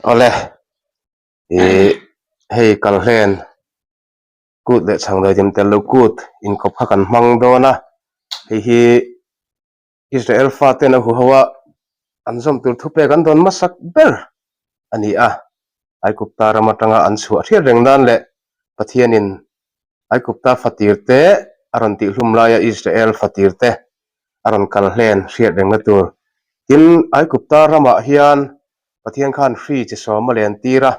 Ole hei kalhen kut le changdoi dim tel lo kut in kop kha kan hmang dona hi Israel fa te na hu hawa anzom tur thupe kan don masak ber ani a ai kupta ramatanga anchu a thial rengdan le pathianin ai kupta fatir te aron ti hlumla ya Israel fatir te aron kalhen hriat rengna tur tin ai kupta rama hian pathian khan free chi sawma len tira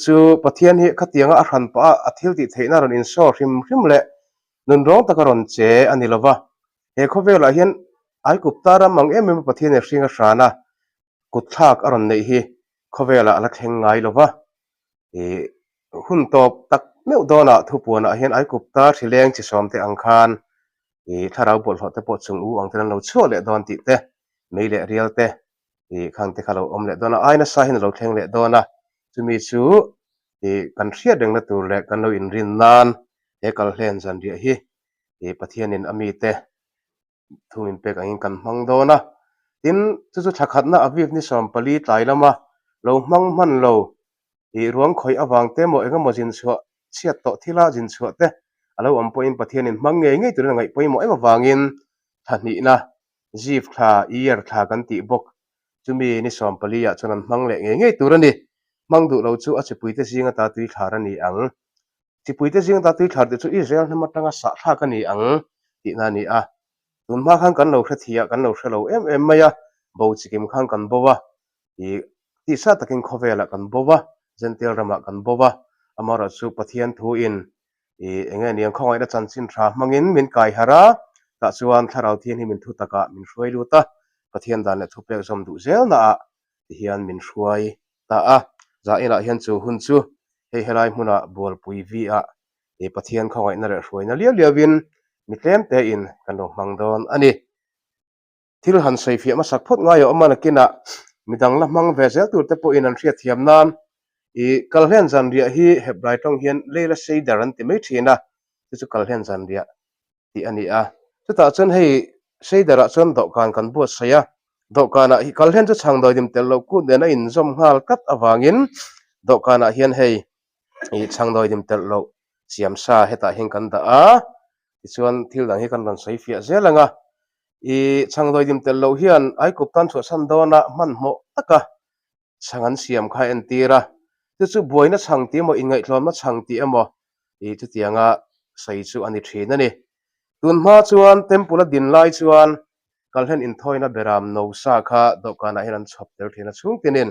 chu pathian hi khatianga a hran pa a thil ti theina ron in saw hrim le nun rong takaron che ani lova he khowela hian ai kupta ramang em pathian e hringa hrana kuthak aron nei hi khowela ala thleng ngai lova hun top tak meu dona thupuana hian ai kupta thileng chi som te angkhan tharau bol hlo te po chung u ang ten lo chu le don ti te mei le rial te khang te khalo om le dona aina sa hin lo thleng le dona chumi chu kan hriat rengna tur le kan lo in rin nan he kal hlen zan ria hi pathianin ami te thumin pek angin kan hmang dona tin chu thakhatna avik ni som pali tlailama lo hmang man lo ruang khoi awang te mo enga mo jin chhuwa chiat to thila jin chhuwa te alo om po in pathianin hmang nge tur ngai poi mo ema wangin thani na jif kha year kha kan ti bok chumi ni som pali ya chunan hmang le nge turani mang du lo chu a chipuite singa ta tui thlarani ang chipuite singa ta tui thlar de chu Israel na matanga sa thla kani ang ti na ni a tunma khan kan lo thia kan lo thlo em maya bo chikim khan kan bowa ti sa takin khowela kan bowa gentle rama kan bowa amara chu pathian thu in enge niang khongai da chanchin thra mangin min kai hara ta chuan tharau thian hi min thu taka min hruai luta pathian dan le thupek som du zel na a hian min hruai ta a za ina hian chu hun chu hei helai hmuna bol pui vi a pathian khongai na re hruai na liawin mitlem te in kan lo hmang don ani thil han sei fi ma sak phot ngayo amana kina midang la hmang ve zel tur te po in an hriat thiam nan kalhen zan ria hi hebrai tong hian leila sei daran ti mai thina chu kalhen zan ria ti ani a chuta chon hei sei dara chon do kan bu saya do kana hi kalhen chu changdoi dim tel lo ku de na in zom ngal kat awangin do kana hian hei changdoi dim tel lo siam sa heta hin kan da a chuan thil dang hi kan ron sei fia zelanga changdoi dim tel lo hian ai kuptan chu san dona man mo taka changan siam kha en tira chu boina changti mo ingai hlom na changti emo chu tianga sei chu ani thina ni tunma chuan tempula din lai chuan kalhen in thoina beram no sa kha dokana hian chhop tel thina chung tinin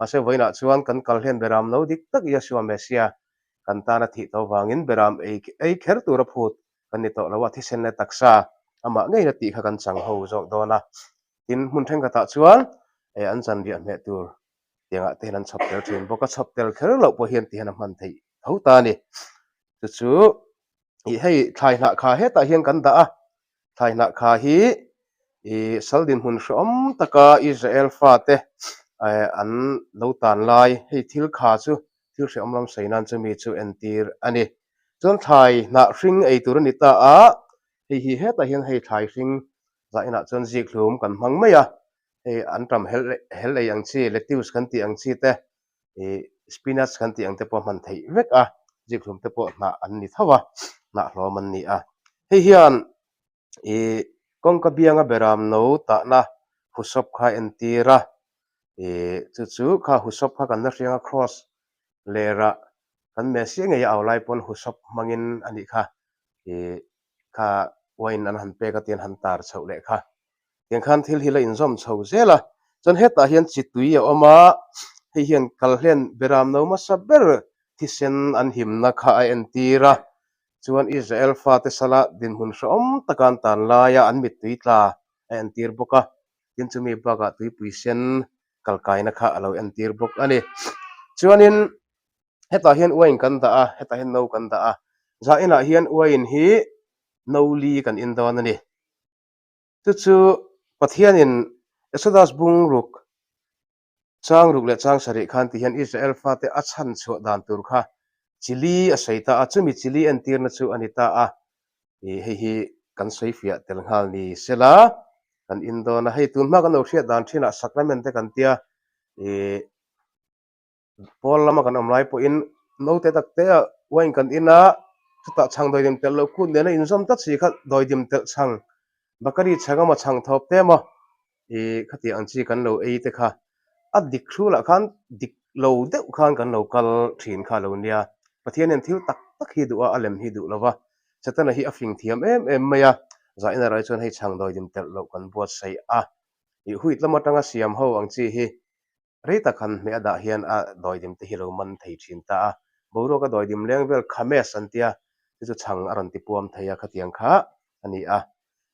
ase voina chuan kan kalhen beram no dik tak yashua mesia kan ta na thi to wangin beram ei kher tur phut kan ni to lawa thi sen le taksa ama ngei na ti kha kan chang ho jok dona tin mun theng ka ta chuan an chan ria me tur tianga te nan chhop tel thin boka chhop tel kher lo po hian ti han man thei ho ta ni chu hei thlai na kha heta hian kan da a thlai na kha hi saldin hun shom taka Israel fa te an lo tan lai hei thil kha chu thil hre omlam seinan chu mi chu entir ani chon thlai na hring ei tur ni ta a hi heta hian hei thlai hring za ina chon zik hlum kan hmang mai a an tam hel ei ang chi lettuce kan ti ang chi te spinach kan ti ang te po man thei vek a zik hlum te po na an ni thawa na hlom an ni a hei hian kongka bianga beram no ta na husop kha entira chu kha husop kha kan na hrianga cross lera kan mesia nge ya awlai pon husop mangin ani kha kha wain an han pe ka tian han tar chho le kha tiang khan thil hila in zom chho zela chon heta hian chitui a oma hei hian kalhen beram no ma saber thisen an him na kha a entira chuan Israel fa te sala din hun hrom takan tan laia an mit tui tla en tir boka tin chumi baga tui puisen kalkai na kha alo en tir bok ani chuanin heta hian wain kan da a heta hian no kan da a za ina hian wain hi no li kan in don ani chu pathianin exodus bung ruk chang ruk le chang sari khan ti hian Israel fa te a chan chu dan tur kha chili a seita a chumi chili en tir na chu anita a hi kan sei fia tel ngal ni sela kan indona hei tunma kan lo hriat dan thina sacrament te kan tia pol lama kan omlai po in no te tak te wain kan ina chuta chang doi dim tel lo kun ne na in som ta chi kha doi dim tel chang bakari chaga ma chang thop te mo e khati ang chi kan lo e te kha a dik thru la khan dik lo de khan kan lo kal thin kha lo nia pathian en thil tak tak hi du a alem hi du lawa chatana hi afing thiam em maya za ina rai chon hei chang doi dim tel lo kan buat sai a i huit lama tanga siam ho ang chi hi reita khan me ada hian a doi dim te hi lo man thei thin ta a boro ka doi dim leng vel khames antia chu chang aron ti puam theia khatiang kha ani a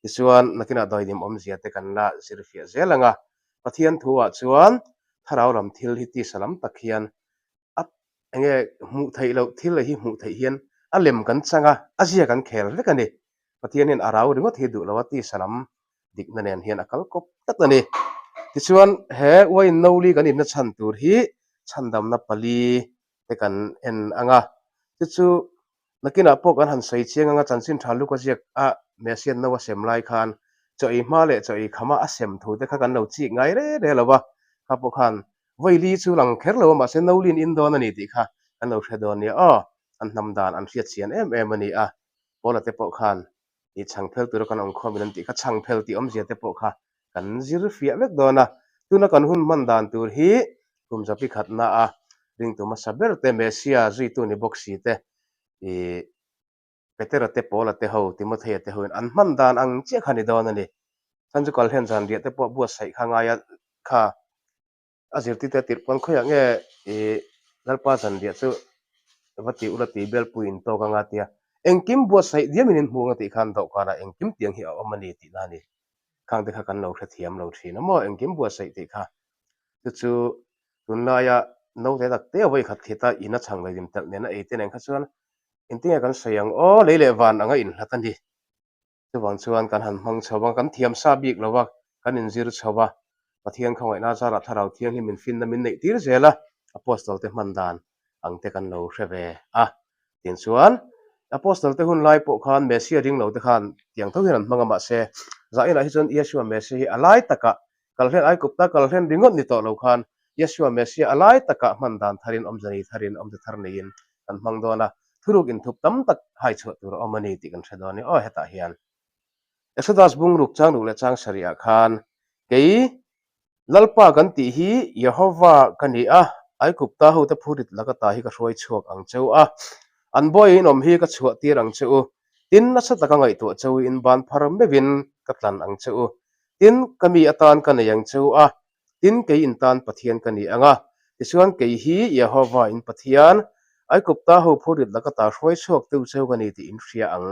isuan nakina doi dim om zia te kan la sirfia zelanga pathian thuwa chuan tharau ram thil hi ti salam takhian at enge mu thei lo thil hi mu thei hian a lem kan changa azia kan khel vekani pathian in arau ringot hi du lawati salam dik na nen hian akal kop tak ani tichuan he wai noli kan in na chan tur hi chandam na pali te kan en anga tichu nakina pok an han sei chiang anga chanchin thalu ka jiak a mesian no sem lai khan choi ma le choi khama a sem thu te kha kan lo chi ngai re lawa ka po khan voili chu lang kher lo ma se nolin in don ani ti kha kan lo thredon ni a an nam dan an riat chian em ani a pola te po khan i changphel tur kan ong khom ti kha changphel ti om zia te po kha kan zir fia mek dona tuna kan hun man dan tur hi kum japi khatna a ring tu ma saber te mesia zui tu ni boxi te i petera te pola te ho timothea te ho an man dan ang che khani don ani sanju kal hen jan ria te po bu sai khanga ya kha azir ti te tir pon khoya nge e lalpa jan ria chu vati urati bel puin to kanga tia engkim bu sai diamin hu ngati khan do kana engkim tiang hi omani ti na ni khang te kha kan lo thra thiam lo thina mo engkim bu sai ti kha chu tunna ya no te tak te wai khat khita ina chang lai dim tel ne na e te nen kha chuan intinga kan sayang o leile van anga in hlatani chuwang chuan kan han hmang chawa kan thiam sa bik lowa kan in zir chawa pathian khawai na zara tharau thiang hi min fin na min nei tir zela apostol te mandan ang te kan lo hreve a tin chuan apostol te hun lai po khan mesia ring lo te khan tiang tho hian hmanga ma se za ina hi chon yeshua mesia hi alai taka kalhen ai kupta kalhen ringot ni to lo khan yeshua mesia alai taka mandan tharin omjani tharin omja tharnein kan hmang dona thuruk in thup tam tak hai chho tur omani ti kan thredoni o heta hian exodus bung ruk chang le chang sharia khan kei lalpa kan ti hi yehova kani a ai kupta ho te phurit laka ta hi ka roi chuak ang cheu a an boy in om hi ka chuwa tir ang cheu tin na sa taka ngai to cheu in ban pharam mevin ka tlan ang cheu tin kami atan kan yang cheu a tin kei in tan pathian kani anga tisuan kei hi yehova in pathian ai kupta ho phurit laka ta roi chuak tu cheu kani ti in ria ang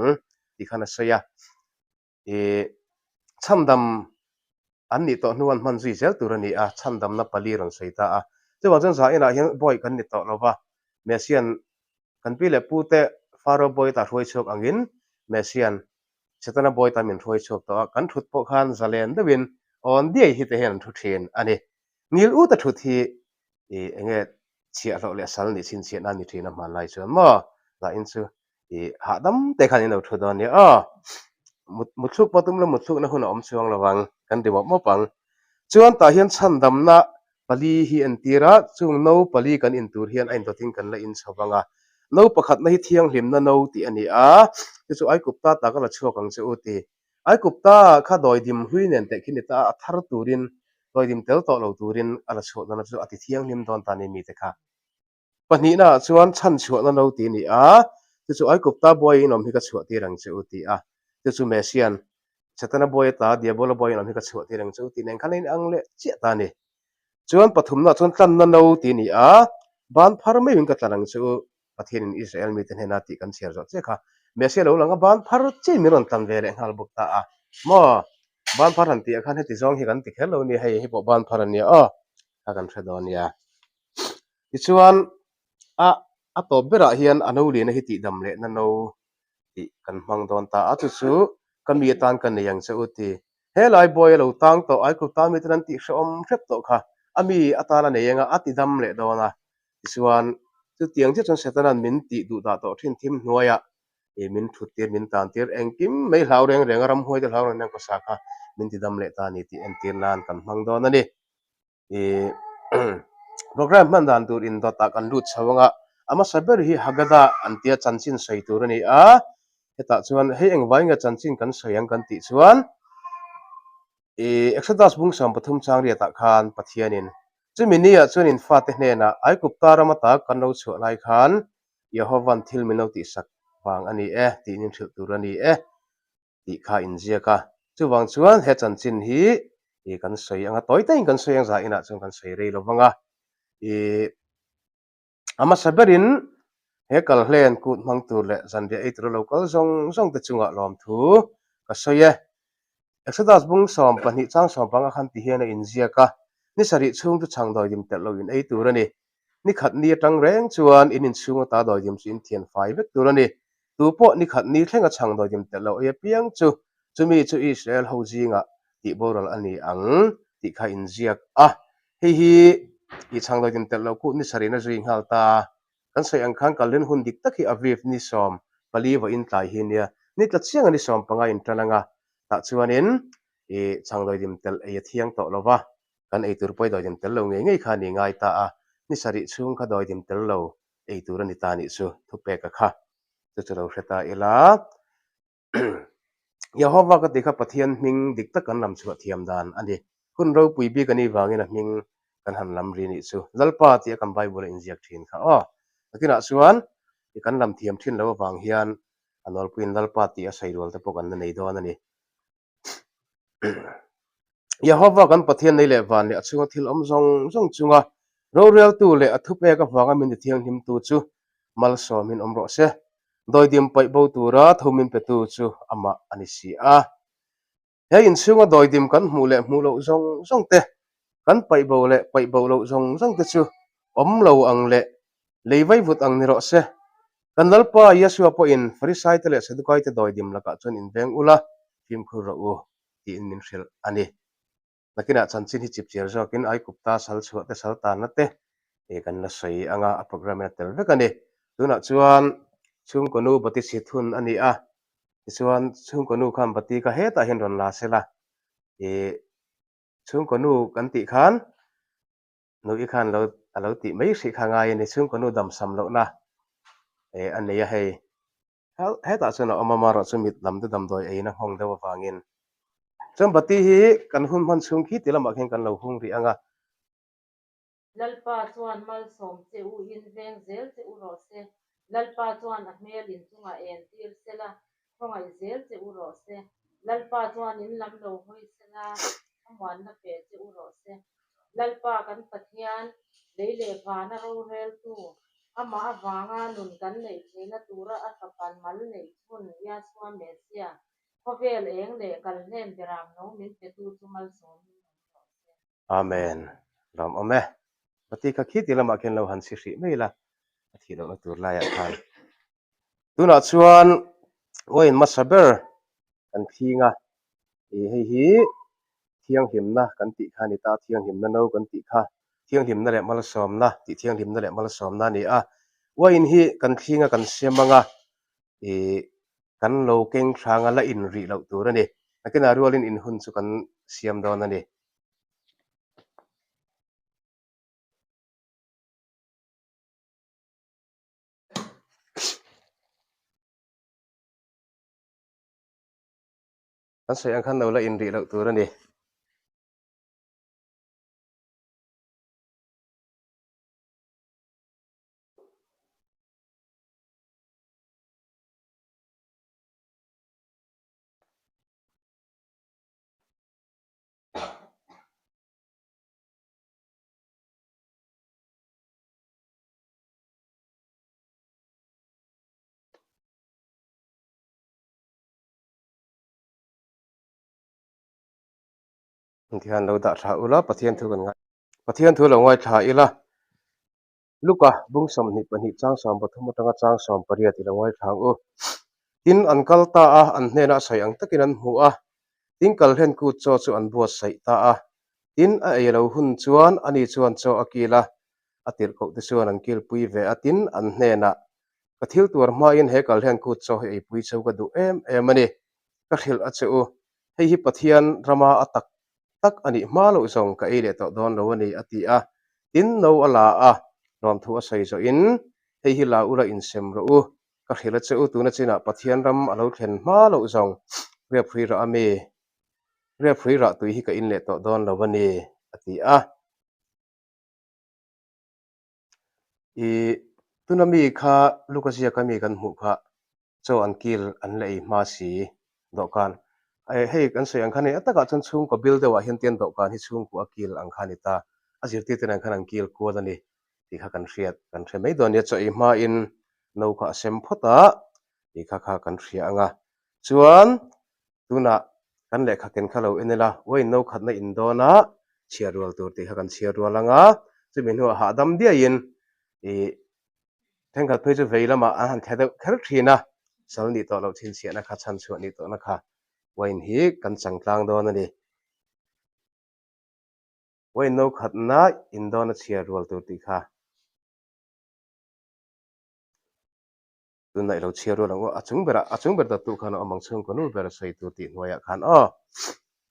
ti khana saya e chamdam an ni to nuan man zui zel turani a chamdam na pali ron seita a chewa chen za ina hian boy kan ni to lova mesian kan pi le pu te faro boy ta roi chok angin mesian chetana boy ta min roi chok to kan thut po khan zalen dewin on dia hi te hen thu thin ani nil u ta thut hi e enge chia ro le sal ni chin chia na ni thina man lai chuan mo la in chu e ha dam te khan in thu don ni a mutluk patum la mutluk na hun om chuang lawang kan de mo pang chuan ta hian chandam na pali hi an tira chung no pali kan in tur hian ain to thing kan la in chawanga no pakhat na hi thiang hlim na no ti ani a chu ai kupta ta kala chuak ang che uti ai kupta kha doi dim hui nen te khini ta athar turin doi dim tel to lo turin ala chho na chu ati thiang hlim don ta ni mi te kha pani na chuan chan chho na no ti ni a chu ai kupta boy in om hi ka chho ti rang che uti a chu mesian chetana boy ta diabola boy in om hi ka chho ti rang che uti nen khalin ang le che ta ni chuan pathum na chuan tlan na no ti ni a ban phar mai win ka tlanang chu pathian in israel mi te hena ti kan cher zo che kha mesia lo langa ban phar che mi ron tam ve le ngal buk ta a mo ban phar han ti khan he ti zong hi kan ti khel lo ni hei hi po ban phar ani a ka kan thredon ya ti chuan a to bera hian ano li na hi ti dam le na no ti kan hmang don ta a chu chu kan mi tan kan ne yang che uti helai boy lo tang to ai ku ta mi tan ti shom hrep to kha ami atala ne yanga ati dam le dona chuan chu tiang che chon setanan min ti du da to thin thim hnuaya e min thut tir min tan tir engkim mai hlau reng reng ram hoi de hlau reng ko sa kha min ti dam le ta ni ti en tir nan kan hmang don ani e program man dan tur in dot tak an lut chawanga ama saber hi hagada antia chanchin sei tur ani a heta chuan hei engwainga chanchin kan soyang kan ti chuan exodus bung sam pathum chang ria ta khan pathianin chuminia chuan in fa te hnena ai kupta ramata kan lo chu lai khan yehovan thil mino ti sak wang ani ti nin thil tur ani ti kha inziaka chuwang chuan he chanchin hi kan soi anga toitain kan soi ang za ina chuan kan soi rei lovanga ama saberin he kal hlen kut mang tur le zanria eitro local zong te chunga lom thu ka soye exodus bung som pani chang som panga khan ti hian in ziaka ni sari chung tu chang doi dim tel lo in ei tur ani ni khat ni tang reng chuan in chunga ta doi dim chin thian fai vek tur ani tu po ni khat ni thlenga chang doi dim tel lo e piang chu chumi chu Israel ho jinga ti boral ani ang ti kha in ziak hi i chang doi dim tel lo ku ni sari na zui ngal ta kan sai ang khang kalin hun dik takhi aviv ni som pali wa in tlai hi nia ni tla chiang ani som panga in tananga ta chuanin chang doi dim tel e thiang to lova kan ei tur poi doi dim tel lo ngei kha ni ngai ta ni sari chung kha doi dim tel lo ei tur ani ta ni chu thupe ka kha chu chu ro hreta ela Yehova ka tikha pathian ming dik tak kan lam chu thiam dan ani kun ro pui bi kani wangin a ming kan han lam ri ni chu lalpa ti kan bible in ziak thin kha akina chuan kan lam thiam thin lo wang hian anol puin lalpa ti a sai rol te pok an nei don ani Yehova kan pathian nei le van le achunga thil om zong chunga ro real tu le athupe ka wanga min thiang him tu chu mal so min om ro se doi dim pai bo tura thomin pe tu chu ama ani si he in chunga doi dim kan mu le mu lo zong te kan pai bo lo zong te chu om lo ang le leivai vut ang ni ro se kan lalpa yesua po in farisai te le sadukai te doi dim laka chon in beng ula phim khu ro u ti in min hril ani nakina chanchin hi chip cher zokin ai kupta sal chu te sal ta na te kan la sei anga a program na tel vek ani tuna chuan chung konu bati sithun ani chuan chung konu khan bati ka heta hin ron la sela chung konu kan ti khan noi khan lo ti mai si khangai ni chung konu dam sam lo na ani ya hei heta chuna omama ro chumit lam de dam doi eina hong dewa wangin chum bati hi kan hun man chung khi tilama khen kan lo hung ri anga lalpa chuan mal som che u in veng zel che u ro se lalpa chuan a hmel in chunga en tir sela khongai zel che u ro se lalpa chuan in lam lo hoi sela amwan na pe che u ro se lalpa kan pathian leile vana ro rel tu ama awanga nun kan nei thena tura atapan mal nei chun ya swa mesia khovel eng le kal nen beram no min pe tu chumal som amen ram ome bati ka khi tilama khen lo han si hri meila thi lo tur la ya khan tuna chuan oin masaber kan thinga hei hi thiang himna kan ti khani ta thiang himna no kan ti kha thiang himna le mal som na ti thiang himna le mal som na ni wain hi kan thinga kan semanga kan lo keng thanga la in ri lo tur ani akina rualin in hun chu kan siam don ani kan sei ang khan lo la in ri lo tur ani thian lo da tha ula pathian thu kan ngai pathian thu lo ngai tha ila luka bung som ni pani chang som pathum tanga chang som paria ti lo ngai thang tin an kal ta an hnena sai ang takin an hu tin kal hen ku cho chu an buat sai ta tin a elo hun chuan ani chuan cho akila atir ko te chuan an kil pui ve atin an hnena ka thil tur ma in he kal hen ku cho ei pui chho ka du em ani ka thil a chu hei hi pathian rama atak tak ani hmalo zong ka ei le to don lo ani ati tin no ala a rom thu a sei zo in hei hi la ura in sem ro u ka khela che u tu na china pathian ram alo thlen ma lo zong re phui ra ame re phui ra tu hi ka in le to don lo wani ati a i tunami kha lukasia kami kan mu kha cho an kil an lei ma si do kan ai hei kan sei ang khani ataka chon chung ko bil dewa hian tian do kan hi chung ku akil ang khani ta azir ti ten ang khan ang kil ko dani ti kha kan hriat kan hre mai don ya cho i ma in no kha sem phota ti kha kan hria anga chuan tuna kan le kha ken khalo enela wei no khat na in dona chiarwal tur ti kha kan chiarwal anga chumin hu ha dam dia in i thengkhat phei chu veilama a han theda kher thina salni to lo thin sia na kha chan chu ni to na kha wain hi kan changtlang don ani wain no khat na in dona chiarwal tur ti kha tunai lo chiarwal ang achung ber da tu khan amang chung ko nu ber sei tu ti noya khan o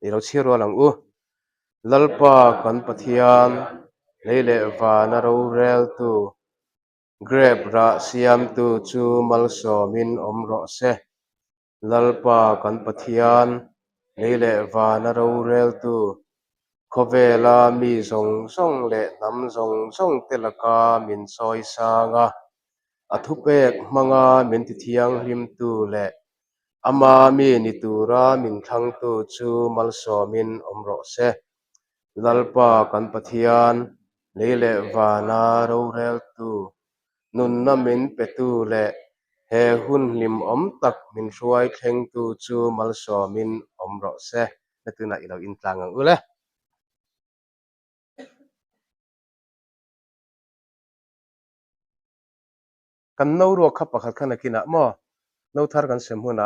i lo chiarwal ang u lalpa kan pathian leile va na ro rel tu grab ra siam tu chu mal somin omro se lalpa kan pathian leile va na ro rel tu khovela mi zong zong le nam zong zong telaka min soi sanga athupek manga min ti thiang hlim tu le ama mi ni tura min thlang tu chu mal somin omro se lalpa kan pathian leile va na ro rel tu nun na min petu le he hun hlim om tak min hruai thleng tu chu mal somin omro se natuna ilo in tlang ang ule kan no ro kha pakhat khana kina mo no thar kan sem huna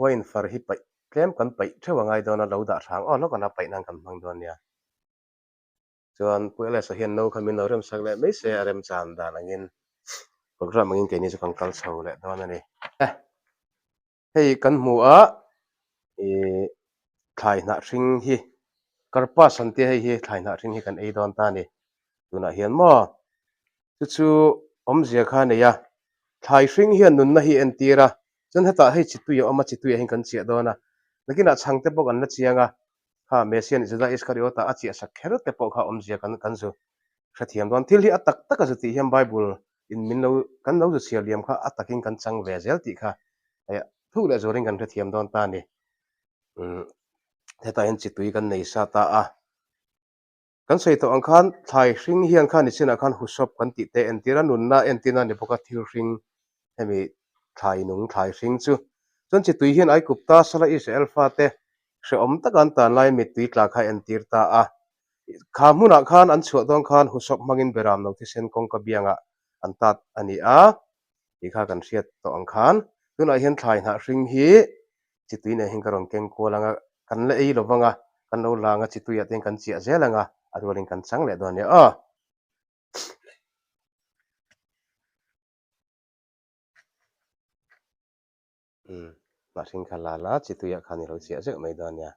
wain far hi pai tlem kan pai thewa ngai dona lo da thang o lo kana pai nang kan mang don ya chuan puele sa hian no khamin no rem sak le mai se rem chan da langin program angin ke ni chu kan kal chho le don ani hei kan mu a e thlai na hring hi karpa santia hei hi thlai na hring hi kan ei don ta ni tuna hian mo chu omzia kha ne ya thlai hring hian nun na hi en tira chon heta hei chitu yo ama chitu hin kan chia dona lakina changte pok an na chianga ha mesian juda iskariota achi asa khero te pok ha omzia kan zu khathiam don thil hi atak taka zu ti hiam bible in min lo kan lo zu sia liam kha atakin kan chang ve zel ti kha aya thu le zoring kan khathiam don ta ni heta hin chitui kan nei sa ta a kan sei to ang khan thlai hring hian khan ni china khan husop kan ti te en tira nun na en tina ni poka thil hring hemi thlai nung thlai hring chu chon chitui hian ai kupta sala is alpha te hre om takan tan lai mi tui tla kha en tir ta a kha hmuna khan an chuah dong khan husop mangin beram no thi sen kong ka bianga an tat ani a ti kha kan hriat to ang khan tuna hian thlai na hring hi chitui ne hin karong keng ko langa kan le ei lovanga kan lo langa chitui aten kan chia zelanga arualin kan chang le don ya a ma hring khala la chitui a khani lo chia ze mai don ya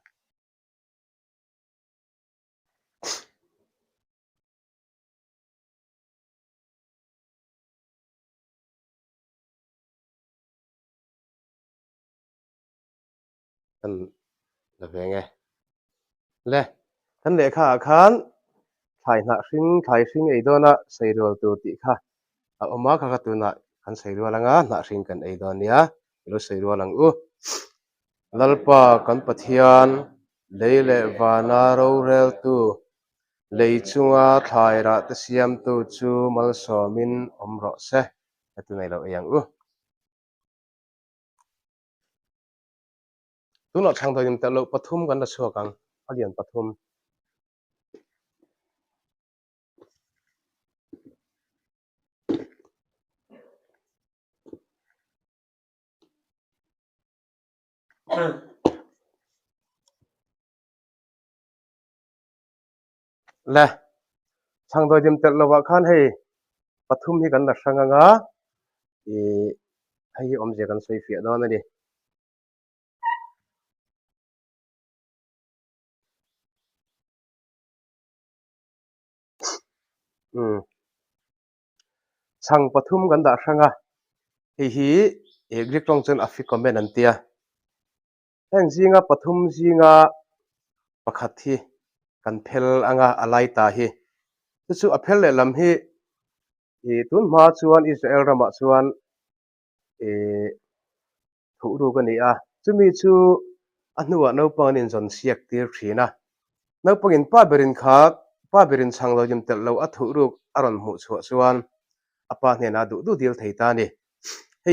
kan la venge le kan le kha khan thlai na hring ei dona seirol tu ti kha a oma kha tuna kan seirol anga na hring kan ei don ya lo seirol ang u lalpa kan pathian leile vana ro rel tu leichunga thlai ra te siam tu chu mal somin omro se atu nei lo yang u tuna thang thoim te lo pathum kan na chuakang alian pathum le thang thoim te lo wa khan hei pathum hi kan na hranganga e hei om je kan soi fia don ani ช่างปฐุมกันดาช่างอ่ะฮีเอกริกตรงจนอฟิกอมเมนันเตียแห่งจีงาปฐุมจีงาประคัดที่กันเพลอ่างาอะไรตาฮีจู่อเพลเลลำฮีตุนมาชวนอิสราเอลรามาชวนถูรูกันนี่จู่มีจู่อันนู้นเอาปังนินจนเสียกตีร์ขีนะนับปังอินป้าเบรินขาป้าเบรินช่างเราจิมเตลเราอัถูรูอารอนหูชวชวนอป้าเนี่ยนะดูดีลไทยตานี่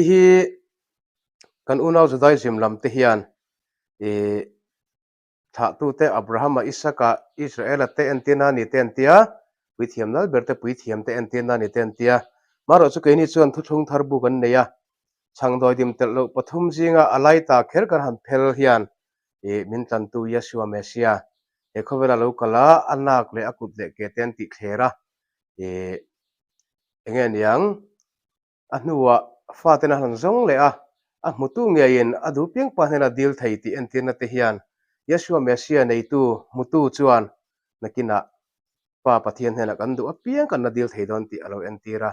ฮีกันอุณาวจุดได้จิมลำเทียนถ้าตัวเตอับราฮัมอิสกาอิสราเอลเตอันเตียนานี่เตอันเตียวิธีมนั้นเบิร์ตวิธีมเตอันเตียนานี่เตอันเตียมาเราจะเกิดนี่ชวนทุกชงทาร์บุกันเนี่ยช่างโดยดิมเตลปฐุมจิงาอะไรตาเคร์กันหันเพลเฮียนมินตันตุยาชัวเมเซียเขาเวลาเรากล่าอันนักเลยอากุดเด็กเกตนติเคระเงี้ยยังอันนู้ว่าฟาเตนะหันซงเลยมุตุเงียนดูเพียงปานเนดิลไทยที่อันเตียนเทียนยาชัวเมเซียในตู้มุตุจวนนักกินะป้าปะเทียนเห็นกันดูเพียงกันนดิลไทยโดนที่เราอันตีระ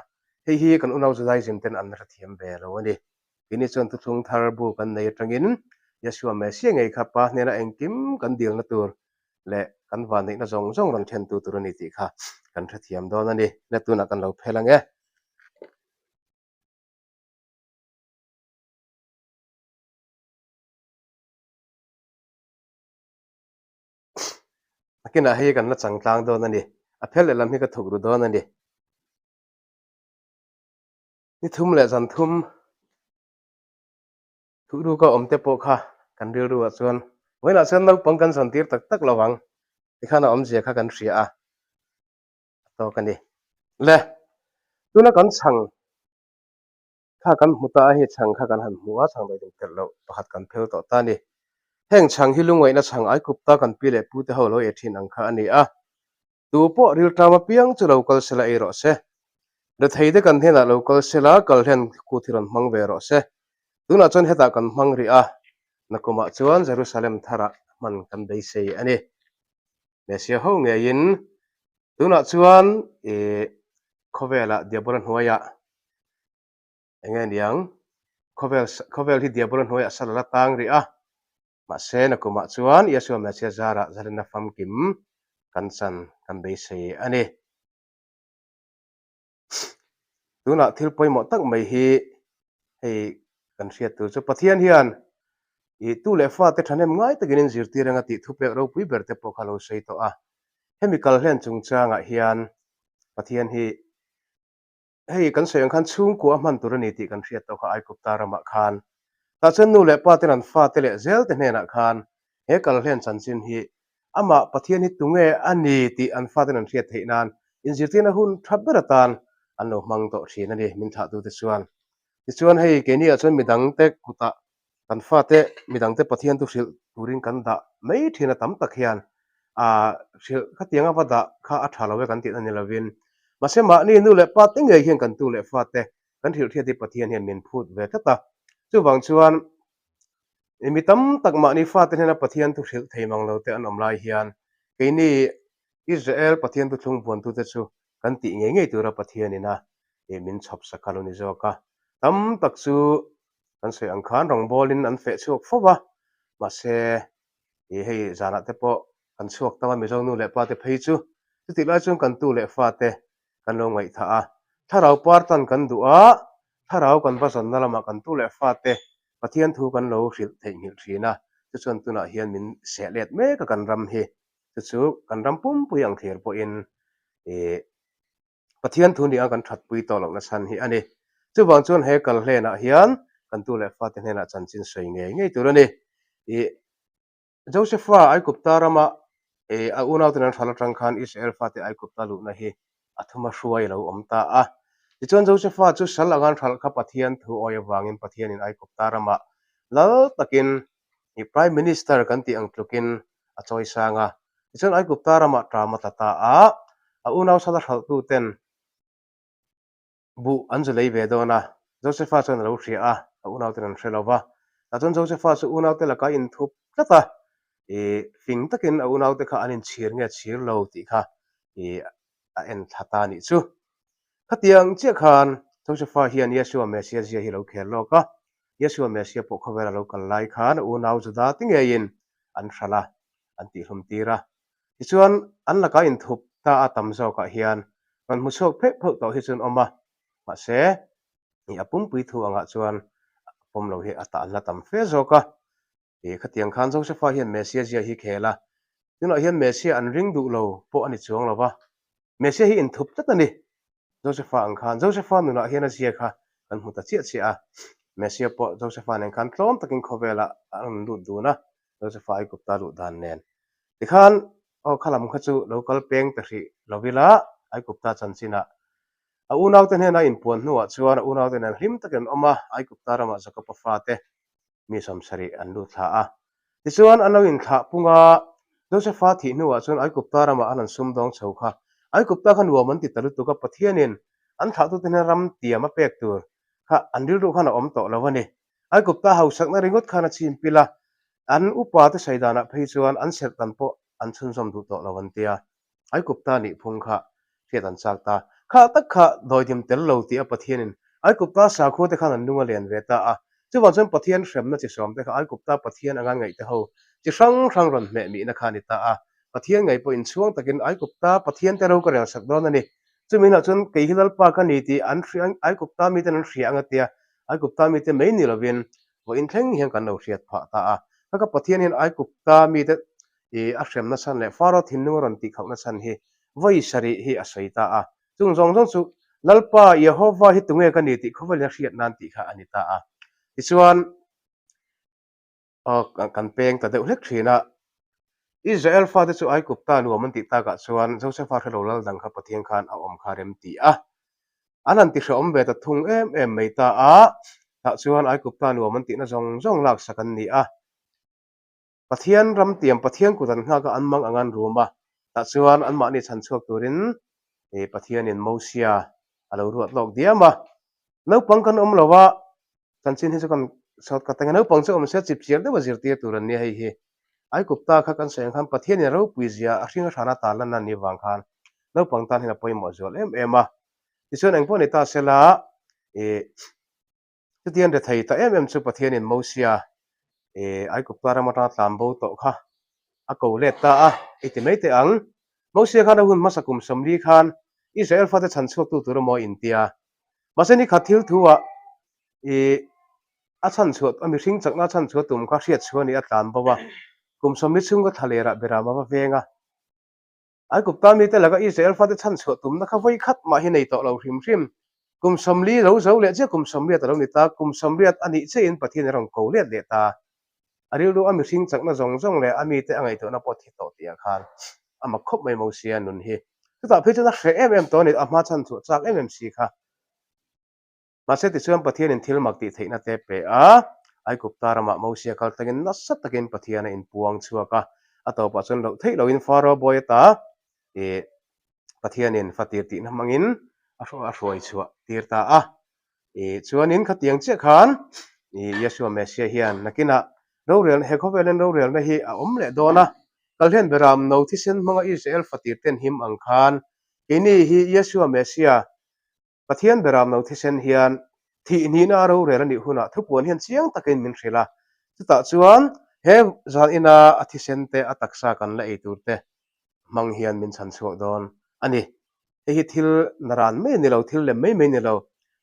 ฮีกันอุณาวจะได้จิมเตนอันรัฐยมเบลวันนี้กินชวนทุกชงทาร์บุกันในตรงนี้ยาชัวเมเซียไงครับป้าเนี่ยนะเองกิมกันดิลนัตัวและกันวันนี้นะจงรันเชนตัวนี้ติค่ะกันรัฐยมโดนนี่และตัวนักกันเราเพลังเกินอะไรกันนะจังกลางโดนนี่เพลเลมให้ก็ถูกรู้โดนนี่ทุ่มเลยจันทุ่มถูกรู้ก็อมเตปค่ะกันเรียรู้ว่าส่วนเวลาส่วนเราป้องกันสันติตักระวังที่ข้าน้อมเสียข้ากันเสียต่อกันนี่และตัวนักกันช่างข้ากันมุตาเหตุช่างข้ากันหันหัวช่างโดยถึงเกิดเราประหัดกันเพลต่อตานี่แห่งช่างฮิลุงไว้นะช่างไอ้กุบตากันปีเล็บพูดเขาเราเอทินังข้านี่ตัวพอริลตามาเปียงจะเราก็เสละเอรอเสเด็ดให้ได้กันเห็นเราก็เสละก็เห็นกูที่รันมังเวรอเสตัวนั้นจนเหตุกันมังรีนักมาจวนเยรูซาเล็มทาระมันกันได้เสียอันนี้เมสเซียห้องเงียนตัวนั้นจวนข้าเวลาเดียบรันหัวยเงี้ยยังข้าเวลที่เดียบรันหัวยสารตังรีมาเสนักมาจวนยาชัวเมสเซียจาระจารินาฟัมกิมกันสันกันได้เสียอันนี้ตัวนั้นที่ไปหมดตั้งไม่ให้กันเสียตัวจะปะเทียนเฮียนตู้เล็บฟ้าแต่ทันเอ็มง่ายแต่กินจิตที่เรื่องติดทุบเปเราปุยเบิร์ตพอเขาใช้ตัวเฮมิคัลเฮียนจุงจางเฮียนปะเทียนให้กันเสียงขันชุ่มกัวมันตัวนี้ติกันเสียตัวเขาไอกุบตารามาคานแต่ฉันนู่เล็บฟ้าแต่นั้นฟ้าแต่เล็เซลแต่เนี่ยนักคานเฮคัลเฮียนสันสินอามาปะเทียนตุงอันนี้ติอันฟ้าแต่นั้นเสียเทนานอินจิตที่น่ะหุ่นทับเบอร์ตันอันนู้มังโตชีนั่นเองมินทัดดูที่ส่วนให้เกนี่อาจจะมีดังเตะกุตะกันฟ้าเตะมีดังเตะปะเทียนตุสิลตูรินกันดะไม่ที่น่ะตั้มตะเคียนสิลขัดยังว่าดะข้าอัฐาลเวกันติดอันนี้ละวินมาเสมานี่นู่เล็บป้าติ้งเฮียนกันตู้เล็บฟ้าเตะกันที่ที่ปะเทียนเฮียนมินพูดเวทตะจู่บางส่วนมีตั้มตักมานี่ฟ้าเตะเนี่ยปะเทียนตุสิลไทยมังเราเตะอันอำลายเฮียนเกนี่อิสราเอลปะเทียนตุชงบวนตุเตชูกันติเงี้ยตัวระปะเทียนนี่นะมินชอบสักคารุนิจอกะตั้มตักซูกันเสียงขานรองบอลินอันเฟชวกฟวะมาเสให้จานาเตปอกันชวกตะวันไม่จงนู่เล็บป้าเตเพย์จูติดไล่จงกันตู้เล็บฟ้าเตกันลงไว้ท่าถ้าเราปาร์ตันกันดูถ้าเรากันผสมนั่นละมากันตู้เล็บฟ้าเตปะเทียนทูกันเราสิเทงิลสีนะจะชวนตัวน่ะเฮียนมินเสียเล็ดเมกกันรำเฮจะชูกันรำปุ่มปุยังเทียร์ปอินปะเทียนทูนี่กันถัดปุยต่อหลังนะสันเฮอันนี้จู่บางส่วนให้กันเลนะเฮียนกันตู้เล็บฟ้าเตเนี่ยนะจันจินสวยเงี้ยตัวนี้โจเซฟว่าไอกุบตารามาอุณาวตินันทาลตรังคานอิสราเอลฟ้าเตไอกุบตาลุนะเฮอัธมาช่วยเราตาที่จวนโจเซฟว่าจู่สัลลังกันทัลขับปะเทียนทูออยวางินปะเทียนอินไอกุบตารามาแล้วตะกินPrime Minister กันที่อังกฤษจอยสังที่จวนไอกุบตารามาตรามาตาอุณาวสัลลังตูเต็นบุอันจะเลยเวดนะโจเซฟว่าจวนเราเสียอุณาวตินันเชลวะแต่จวนโจเซฟว่าจู่อุณาวเตละก็อินทุบละตาฟิงตะกินอุณาวเตค่ะอันนี้เชียร์เราติค่ะ a en thata ni chu khatiang che khan Josepha hian Yeshua Messiah zia hi lo khel lo ka Yeshua Messiah po khawela lo kal lai khan u nau juda tinge in an thala an ti hlum tira tichuan an laka in thup ta atam zo ka hian man mu chok phe pho to hi chun oma ma se ni apum pui thu anga chuan pom lo hi ata an la tam fe zo ka e khatiang khan Josepha hian Messiah zia hi khela tuna hian Messiah an ring du lo po ani chuang lo wa Messiah hi in thup tat ani Josepha ang khan Josepha nuna hian a zia kha kan huta chia chia Messiah po Josepha nen khan tlom takin khowela an lu du na Josepha ai kupta lu dan nen tikhan o khalam kha chu local peng ta hri lovila ai kupta chanchina a unaw ten hena in puan nuwa chuan unaw ten hlim takin oma ai kupta rama zaka pafa te mi samsari an lu tha a tichuan an lo in thla punga Josepha thi nuwa chuan ai kupta rama an sum dong chho kha ai kupta khan wa man ti talu tu ka pathianin an thla tu ten ram tiama pek tur kha an ril ru khan om to lawani ai kupta hausak na ringot khana chim pila an upa te saidana phei chuan an ser tan po an chun som du to lawantia ai kupta ni phung kha thiat an chak ta kha tak kha doidim tel lo ti a pathianin ai kupta sa kho te khan an lunga len ve ta a chuwan chuan pathian hremna chi som te kha ai kupta pathian anga ngai te ho chi hrang ron me mi na khani ta a pathian ngai po in chuang takin ai kupta pathian te ro ka rel sak don ani chumina chun ke hilal pa ka ni ti an hriang ai kupta mi ten an hriang atia ai kupta mi te mai ni lovin wo in thleng hian kan lo hriat pha ta a ka pathian hin ai kupta mi te e a hremna san le faro thinnu ron ti khawna san hi voi sari hi a soita a chung zong chu lalpa Yehova hi tunge ka ni ti khowal na hriat nan ti kha anita a tichuan kan peng ta de ulek thina Israel fa te chu ai kupta nu man ti ta ka chuan Joseph a khelo lal dang kha pathian khan a om kha rem ti a anan ti hrom ve ta thung em mai ta a ta chuan ai kupta nu man ti na zong lak sakan ni a pathian ram tiam pathian kudan nga ka anmang angan ruma ta chuan an ma ni chan chuak turin e pathian in mosia alo ruat lok diama no pangkan om lawa chanchin hi chu kan sot ka tanga no pang chu om se chip chiar de wazir ti turan ni hei hi ai kupta kha kan seng khan pathian in ro puizia a hringa thana talan na ni wang khan no pang tan hina poimo zol em a tichuan engpo ni ta sela e tian de thei ta em chu pathian in mosia e ai kupta ra mata tlambo to kha a ko le ta a itimei te ang mosia khan hun masakum somli khan Israel fa te chan chuak tu tur mo India maseni khathil thuwa e a chan chuat ami hring chakna chan chuat tum kha hriat chuani a tlan bawa kum somli chung ka thalera berama wa venga ai kupta mi te laga Israel fa te chan chuat tum na kha voi khat ma hi nei to lo hrim kum somli lo zo le che kum somli ta lo ni ta kum somli ani che in pathian rong ko le de ta aril ru ami hring chakna zong le ami te angai to na pot hi to tia khan ama khop mai mo sia nun hi ta phe chu na hre em to ni a ma chan chu chak em si kha ma se ti chuan pathian in thil mak ti theina te pe a ai kupta rama mo sia kal takin na sat takin pathian in puang chuaka ato pa chun lo thei lo in faro boy ta e pathian in fatir ti na mangin a roi chuwa tir ta a e chuan in khatiang che khan e Yeshua Messiah hian nakina ro rel he khowelen ro rel na hi a om le dona kalhen beram no thisen manga Israel fatir ten him ang khan ini hi Yeshua Messiah pathian beram no thisen hian thi ni na ro rel ani huna thupuan hian chiang takin min thrila chuta chuan he zan ina athisen te ataksa kan la eitur te mang hian min chan chuak don ani hi thil naran me ni lo thil le me ni lo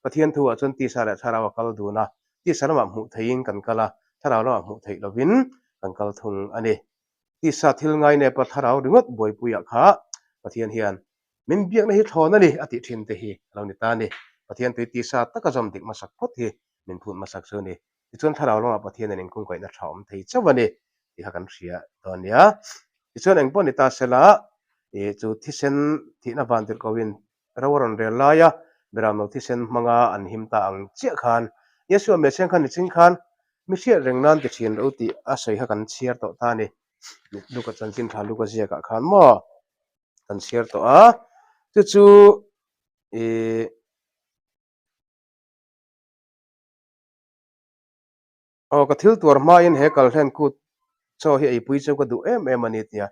pathian thu a chun ti sa le thara wa kal du na ti sarama mu thein kan kala thara lo mu thei lovin kan kal thung ani ti sa thil ngai ne pa thara ringot boi puya kha pathian hian min biak na hi thon ani ati thin te hi lo ni ta ni pathian tu ti sa taka jom dik masak phot hi min phut masak chu ni ti chun thara lo pathian in kung koi na thaum thei chawani ti ha kan ria don ya ti chun engpo ni ta sela e chu thisen thi na van tir kowin rawaron relaya beram no thisen manga an himta ang che khan Yeshua Messiah khan ching khan mi hriat rengnan ti thin ro ti a sei ha kan chiar to ta ni luka chanchin tha luka zia ka khan mo kan chiar to a chu e ka thil tur ma in he kal hen kut cho hi ei pui chu ka du em ani tia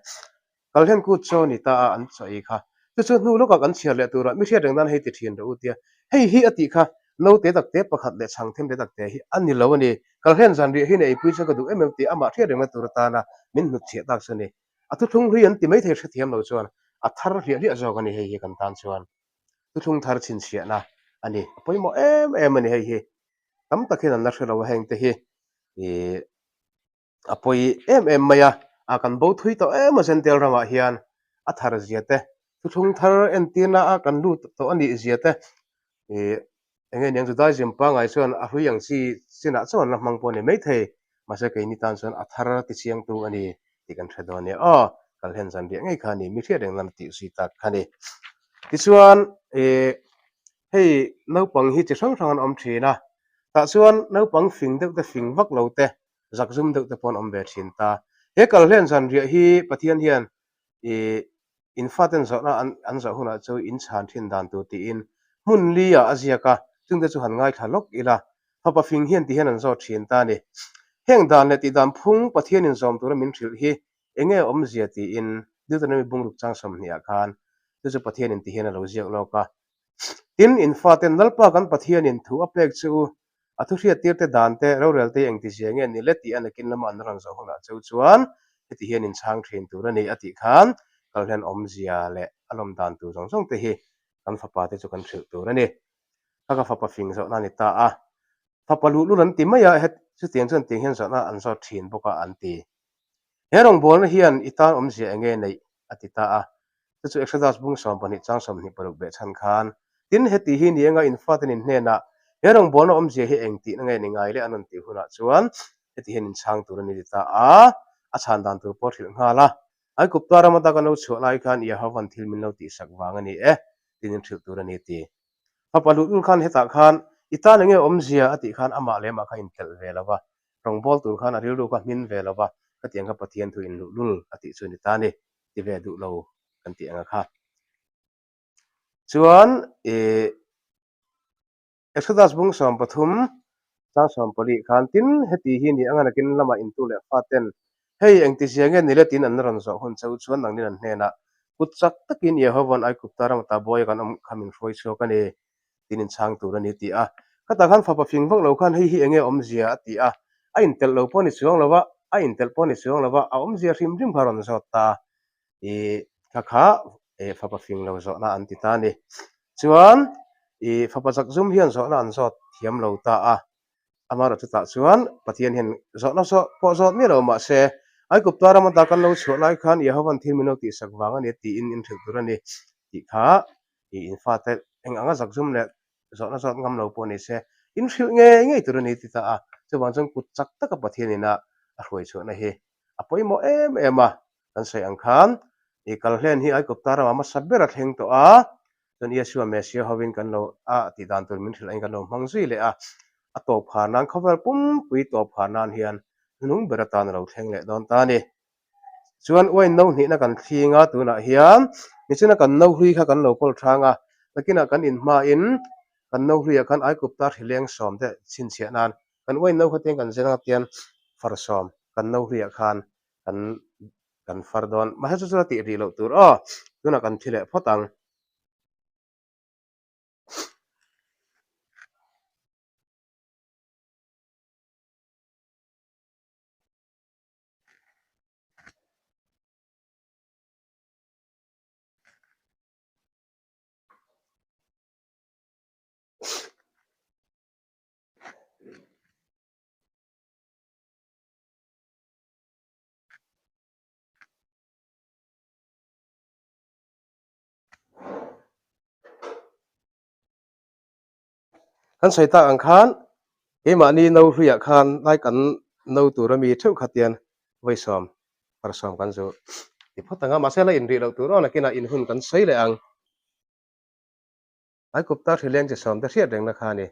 kal hen kut cho ni ta an chai kha chu nu lo ka kan chia le tura mi thia deng dan hei ti thin ro tia hei hi ati kha no te tak te pakhat le chang them te tak te hi ani lo ani kal hen zan ri hi nei pui cha ka du ti ama thia deng na tur ta na min nu che tak sani atu thung ri an ti mai the thia thiam lo chuan a thar ri ri a zo kan hei hi kan tan chuan tu thung thar chin sia na ani poimo em ani hei hi tam takhin an na hre lo heng te hi e apoi em maya a kan bo thui to a sentel rama hian a thar ziate tu thung thar en tina a kan lu to ani ziate e enge nyang judai jim pa ngai chuan a hui yang si sina chuan la mang pone mai thei ma se kai ni tan chuan a thar ti chiang tu ani ti kan thredo ani a kal hen zan ri ngai khani mi thia deng lam ti si tak khani ti chuan hei naupang hi chi hrang hrang an om thina ta chuan naupang fing deuh te fing vak lo te zak zum deuh te pon om ve thin ta he kal hlen zan ria hi pathian hian in faten zo na an zo huna chu in chan thin dan tu ti in mun li a aziaka chung te chu han ngai thalok ila papa fing hian ti hian an zo thin ta ni heng dan le ti dan phung pathian in zom tur min thil hi enge om zia ti in dutana mi bung ruk chang som ni a khan chu pathian in ti hian a lo ziak lo ka tin in faten nalpa kan pathian in thu apek chu athu hria tirte dante ro relte eng ti jenge ni leti an kin lama an rang zo hona chu chuan ti hian in chang thin tur ani ati khan kal hen om zia le alom dan tu jong jong te hi kan fapa te chu kan thil tur ani ka fapa fing zo na ni ta a fapa lu lu ran ti maya het chu tiang chuan ting hian zo na an zo thin boka an ti herong bol na hian itan om zia enge nei ati ta a chu exodus bung som pani chang som ni paruk be chan khan tin heti hi ni anga in faten in hena herong bon om je hi eng ti na ngai ni ngai le anon ti huna chuan heti hen in chang tur ni ta a chan dan tur por thil nga la ai kup ta ramata ka no chu lai khan ya hawan thil min lo ti sak wang ani tin thil tur ni ti papalu ul khan heta khan ita nge om zia ati khan ama le ma kha in tel ve lawa rong bol tur khan aril ru ka min ve lawa ka tiang ka pathian thu in lul ati chu ni ta ni ti ve du lo kan ti anga kha chuan exodus bung som pathum chang som pali khan tin heti hi ni anga nakin lama in tu le faten hei eng ti siange ni le tin an ron zo hun chau chuan nang ni an hena kutchak takin yehovan ai kuptaram ta boy kan om khamin roi chu kani tin in chang tur ani ti a kata khan fapa fing vak lo khan hei hi enge om zia ati a in tel lo poni chuang lawa in tel poni chuang lawa a om zia rim rim pharon zo ta kha fapa fing lo zo na an ti ta ni chuan fapa zak zum hian zo na an zo thiam lo ta a amara chu ta chuan pathian hian zo na so po zo ni lo ma se ai kupta ram ta kan lo chu lai khan yehovan thil min lo ti sak wang ani ti in thil tur ani ti kha in fate eng anga zak zum le zo na zo ngam lo poni se in thil nge tur ani ti ta a chu wang chang kut chak taka pathian ina a roi chu na hi apoi mo em a kan sei ang khan kal hlen hi ai kupta ram ma sabera thleng to a ton yeshua mesia hovin kan lo a ti dan tur min thil ang kan lo mang zui le a to phanan khawer pum pui to phanan hian nung beratan ro thleng le don ta ni chuan oi no ni na kan thinga tu na hian ni chuna kan no hui kha kan lo kol thanga lakina kan in ma in kan no hui kan ai kupta thileng som te chin chia nan kan oi no khateng kan zena tian far som kan no hui khan kan far don ma ha chu ti ri lo tur tuna kan thile photang kan sei ta ang khan ma ni no hui khan lai kan no turami theu khatian voi som par som kan zo ti photanga ma se la in ri lo tur na kina in hun kan sei le ang ai kupta thileng che som te hriat reng na khani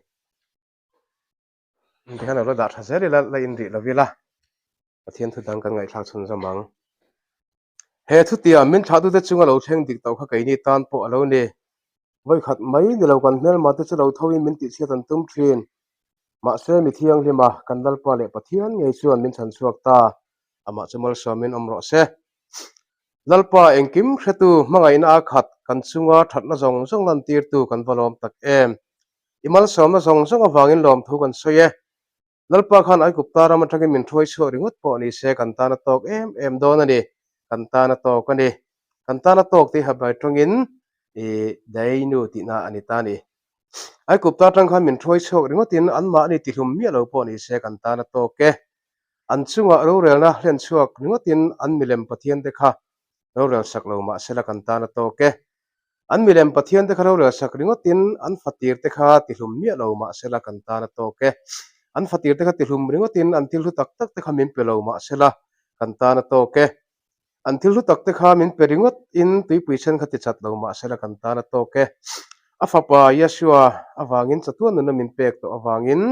ti han lo da tha se la in ri lo vila pathian thu dang kan ngai thak chun zamang he thu tia min tha tu te chunga lo thleng dik to kha kai ni tan po alo ni voi khat mai ni lo kan mel ma te chu lo thawi min ti sia tan tum thin ma se mi thiang lima kandal pa le pathian ngei chuan min chan chuak ta ama chumal samin omro se lalpa engkim hretu mangai na khat kan chunga thatna zong zong lan tir tu kan valom tak em imal som na zong zong awangin lom thu kan soye lalpa khan ai gupta ram athangin min throi chu ringot po ni se kan ta na tok em don ani kan ta na tok ani kan ta na tok ti habai tongin dai nu ti na ani ta ni ai gupta tang khan min throi chu ringot in an ma ni ti hlum mi lo po ni se kan ta na tok ke an chunga ro rel na hlen chuak ringot in an milem pathian te kha ro rel sak lo ma sela kan ta na tok ke an milem pathian te kha ro rel sak ringot in an fatir te kha ti hlum mi lo ma sela kan ta na tok ke an fatir te kha ti hlum ringotin an til hu tak tak te kha min pelo ma sela kan ta na to ke an til hu tak te kha min pe ringot in tui pui chen kha ti chat lo ma sela kan ta na to ke afapa yashua awangin chatuan na min pek to awangin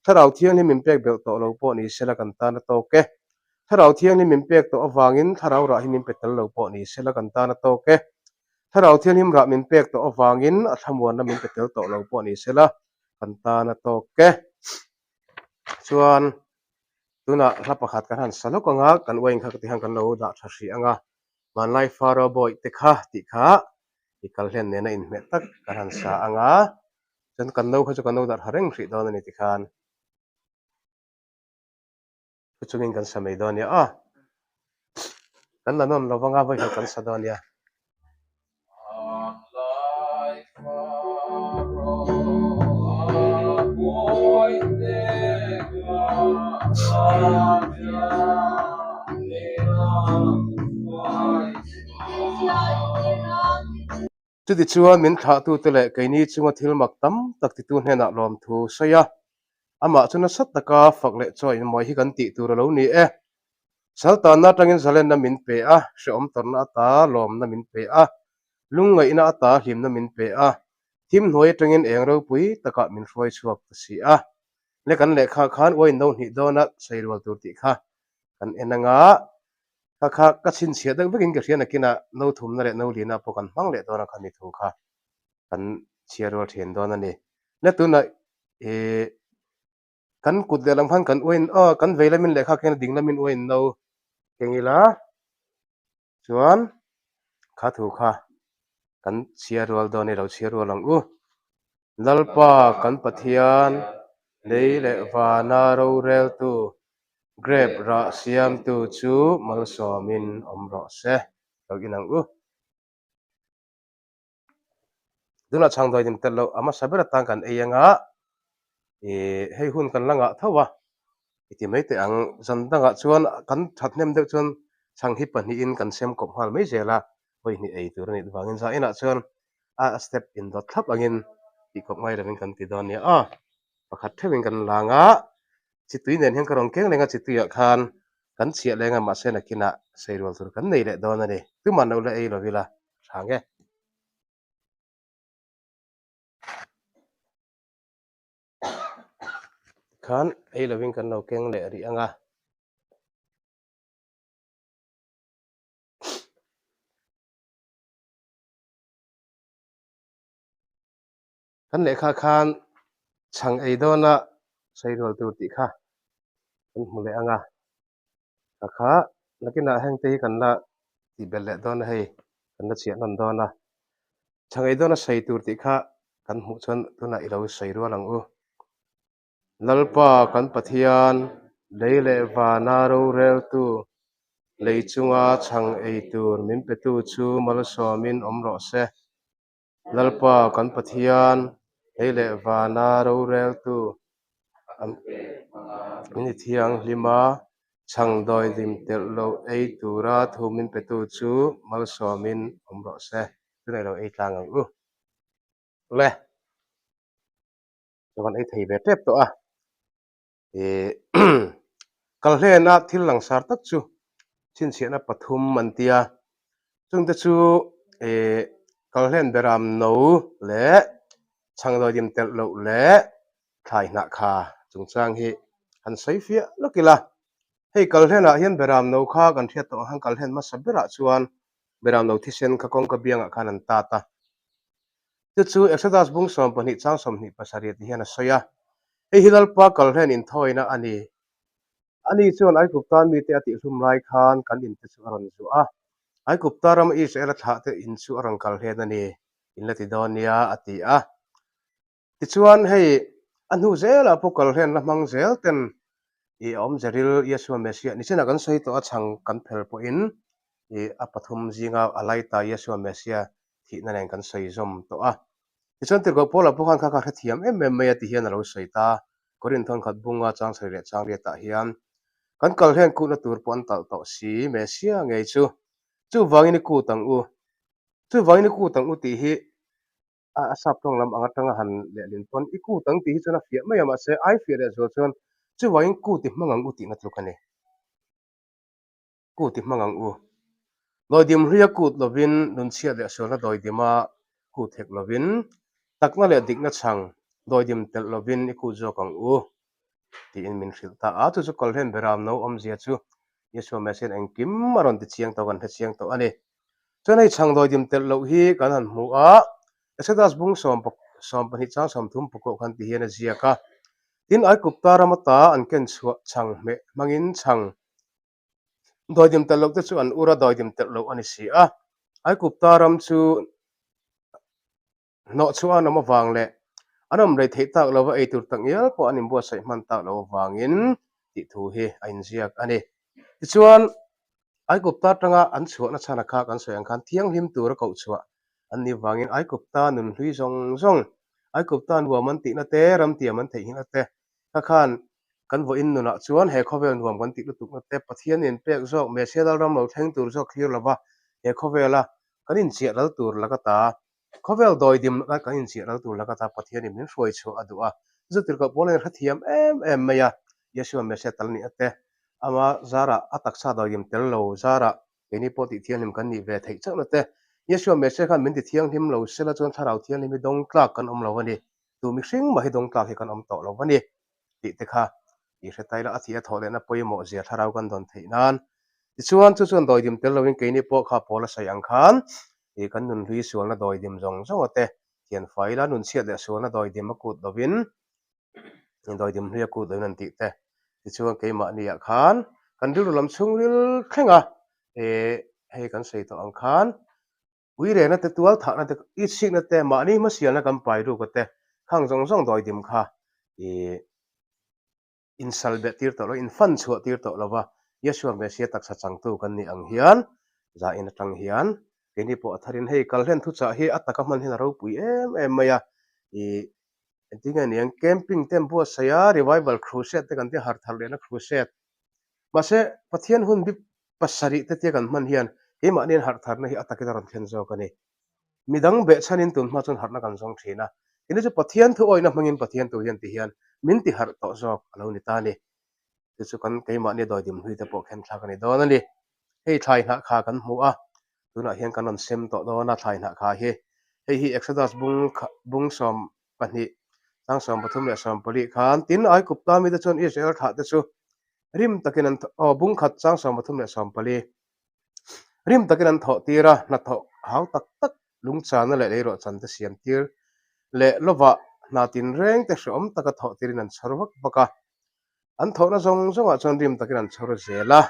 tharau thiang ni min pek bel to lo po ni sela kan ta na to ke tharau thiang ni min pek to awangin tharau ra hi min petal lo po ni sela kan ta na to ke tharau thiang him ra min pek to awangin athamuan na min petal to lo po ni sela kan ta na to ke chuan tuna hlapakhat kan han salok anga kan wain kha ti hang kan lo da thasi anga manlai faro boy te kha ti kha ikal hlen ne na in me tak kan han sa anga chen kan no kha chu kan no da hareng hri don ani ti khan chumin kan samai don ya kan la non lawanga vai kan sa don ya chuti chuan min tha tu tele kaini chunga thil mak tam tak ti tu hena lom thu soya ama chuna sat taka fakle choi moi hi kan ti tu lo ni salta na tangin zalen na min pe shom tor na ta lom na min pe lungai na ta him na min pe thim hnoi tangin eng ro pui taka min roi chuak si le kan le kha khan oi no ni dona seirwal tur ti kha kan enanga kha ka chin sia dak bekin ka hian akina no thum na le no lina po kan mang le dona khan ni thu kha kan chiarwa then dona ni le tu na kan kut le lam phan kan oin kan veilamin le kha ken dinglamin oin no kengila chuan kha thu kha kan chiarwal doni lo chiarwal ang lalpa kan pathian leile vana ro rel tu grab ra siam tu chu mal somin omro se loginang duna chang doi dim telo ama sabera tang kan eyanga hei hun kan langa thawa iti mai te ang zandanga chuan kan thatnem de chuan chang hi pani in kan sem kop hal mai zela hoi ni ei tur ni wangin za ina chuan a step in dot thap angin ti kop mai rawin kan ti don ya pakhat thewin kan langa chitui nen hian karong keng lenga chituya khan kan chia lenga ma sena kina seirwal tur kan nei le don ani tu man no le ei lo vila thange khan ei lovin kan lo keng le ri anga kan le kha khan chang ei dona seirwal tur ti kha kan mule anga kha lakina heng te kan la ti bel le don hei kan la chia non dona chang ei dona sei tur ti kha kan mu chon tuna ilo seirwal ang lalpa kan pathian leile vana ro rel tu leichunga chang ei tur min pe tu chu mal somin omro se lalpa kan pathian leile vana ro rel tu mini thiang lima chang doi dim tel lo ei tura thu min pe tu chu mal somin omro se tunai lo ei tlang ang le chuan ei thei ve tep to kal hlena thil langsar tak chu chin chiana pathum mantia chungte chu kal hlen beram no le changdoi dim tel lo le thlai na kha chungchang hi han saifia lokila hei kal hlena hian beram no kha kan thiat to hang kal hlen ma sabera chuan beram no thisen kha kong ka bianga khan an tata chu exodus bung som pani chang som ni pasariat hian a soya hei hilal pa kal hlen in thoina ani chuan ai guptan mi te ati hlum lai khan kan in te chu aron chu ai kuptaram Israel tha te in chu arangkal he na ni in la ti donia ati a ti chuan hei anu zela pokal hen la mang zel ten i om zaril Yeshua Mesia ni chena kan sei to a chang kan phel po in i apathum zinga alai ta Yeshua Mesia thi na nen kan sei zom to a ti chuan tir go pola pokhan kha kha thiam em mai ati hian alo sei ta korin thon khat bunga chang sei re chang re ta hian kan kal hen ku na tur pon tal to si Mesia ngei chu wangin ku tang u chu wangin ku tang u ti hi a sap tong lam anga tanga han le lin pon iku tang ti hi chuna fia mai ama se ai fia re zo chon chu wangin ku ti mangang u ti na tlukani ku ti mangang u loidim ria kut lovin nun chia le so na doidima ku thek lovin takna le dikna chang doidim tel lovin iku zo kang u ti in min hril ta a chu kol hen beram no om zia chu Yeshua Mesia engkim maron ti chiang to kan he chiang to ani chonai chang doidim tel lo hi kan han mu a Exodus bung som pani chang som thum poko kan ti hian a ziaka tin ai kupta ramata an ken chuak chang me mangin chang doidim tel lo te chu an ura doidim tel lo ani si a ai kupta ram chu no chu an ma wang le anam rei thei tak lo wa ei tur tang yel po anim bo sai man tak lo wangin ti thu hi ain ziak ani ti chuan ai kupta tanga an chuak na chana kha kan soyang khan thiang him tur ko chuak an ni wangin ai kupta nun hlui zong zong ai kupta nuam an ti na te ram tiam an thei hin ate kha khan kan vo in nuna chuan he khovel nuam kan ti lu tuk na te pathian in pek zok Mesia dal ram lo theng tur zok clear lawa he khovela kan in chia dal tur lakata khovel doidim la kan in chia dal tur lakata pathian in hroi chu adua zutir ka bolen rathiam em maya Yeshua Mesia tal ni ate ama zara ataksa doidim tel lo zara eni poti thian lim kan ni ve thei chak na te Yeshua Mesia khan min ti thiang him lo sela chon tharau thian lim dong tlak kan om lo ani tu mi hring ma hi dong tlak hi kan om to lo ani ti te kha i hretai la athia thole na poimo zia tharau kan don thei nan ti chuan chu chuan doidim tel lo in keini po kha pola sai ang khan e kan nun hlui sual na doidim zong zong ate hian faila nun chiat le sual na doidim a kut lovin doidim hria kut lo nan ti te ti chuan keima ni a khan kan dil lam chung ril thlenga e hei kan sei to ang khan ui re na te tual tha na te i sik na te ma ni ma sial na kan pai ru ko te khang zong zong doidim kha e in salbe tir to lo in fan chu tir to lova Yeshua Mesia taksa changtu kan ni ang hian za in atang hian keni po atharin hei kalhen thu cha hi ataka man hin ro pui em maya i tinga niang camping tempo saya revival crusade te kan ti har thar le na crusade mase pathian hun bi pasari te te kan man hian he ma nen har thar na hi ataka ran thlen zo kani midang be chanin tun ma chun har na kan zong thina ini chu pathian thu oina mangin pathian tu hian ti hian min ti har to zok alo ni ta ni ti chu kan keima ni doi dim hui te po khen thla kan ni don ani hei thlai na kha kan mu a tuna hian kan on sem to do na thlai na kha hi Exodus bung som pani tang som pathum le som poli khan tin ai kupta mi te chon Israel tha te chu rim takin an bung khat chang som pathum le som pali rim takin an tho tira na tho hau tak tak lung cha na le ro chan te siam tir le lova na tin reng te hrom taka tho tirin an chharwak baka an tho na zong zong a chon rim takin an chhor zela